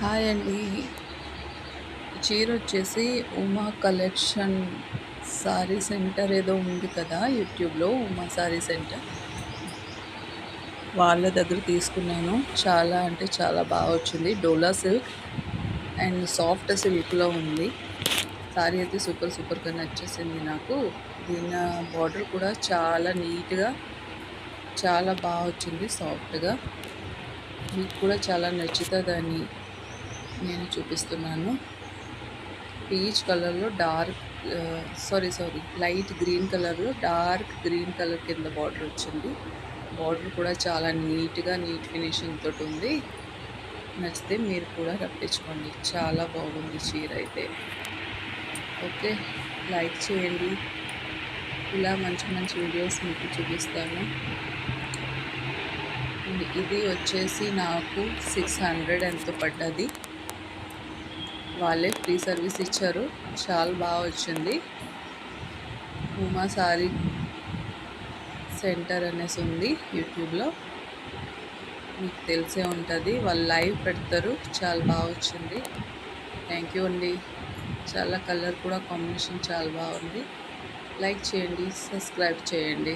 Hi అండి. చీర వచ్చేసి ఉమా కలెక్షన్ సారీ సెంటర్ ఏదో ఉంది కదా యూట్యూబ్లో, ఉమా సారీ సెంటర్ వాళ్ళ దగ్గర తీసుకున్నాను. చాలా అంటే చాలా బాగా వచ్చింది. డోలా సిల్క్ అండ్ సాఫ్ట్ సిల్క్లో ఉంది. సారీ అయితే సూపర్ సూపర్గా నచ్చేసింది నాకు. దీని బార్డర్ కూడా చాలా నీట్గా చాలా బాగా వచ్చింది, సాఫ్ట్గా. మీకు కూడా చాలా నచ్చుతుందని నేను చూపిస్తున్నాను. పీచ్ కలర్లో డార్క్ లైట్ గ్రీన్ కలర్లో డార్క్ గ్రీన్ కలర్ కింద బార్డర్ వచ్చింది. బార్డర్ కూడా చాలా నీట్గా నీట్ ఫినిషింగ్ తోటి ఉంది. నచ్చితే మీరు కూడా రప్పించుకోండి. చాలా బాగుంది చీర అయితే. ఓకే, లైక్ చేయండి. ఇలా మంచి మంచి వీడియోస్ మీకు చూపిస్తాను. ఇది వచ్చేసి నాకు 600 ఎంతో పడ్డది. వాళ్ళే ఫ్రీ సర్వీస్ ఇచ్చారు. చాలా బాగా వచ్చింది. ఉమా సారీ సెంటర్ అనేసి ఉంది యూట్యూబ్లో, మీకు తెలిసే ఉంటుంది. వాళ్ళు లైవ్ పెడతారు. చాలా బాగా వచ్చింది. థ్యాంక్ యూ అండి. చాలా కలర్ కూడా కాంబినేషన్ చాలా బాగుంది. లైక్ చేయండి, సబ్స్క్రైబ్ చేయండి.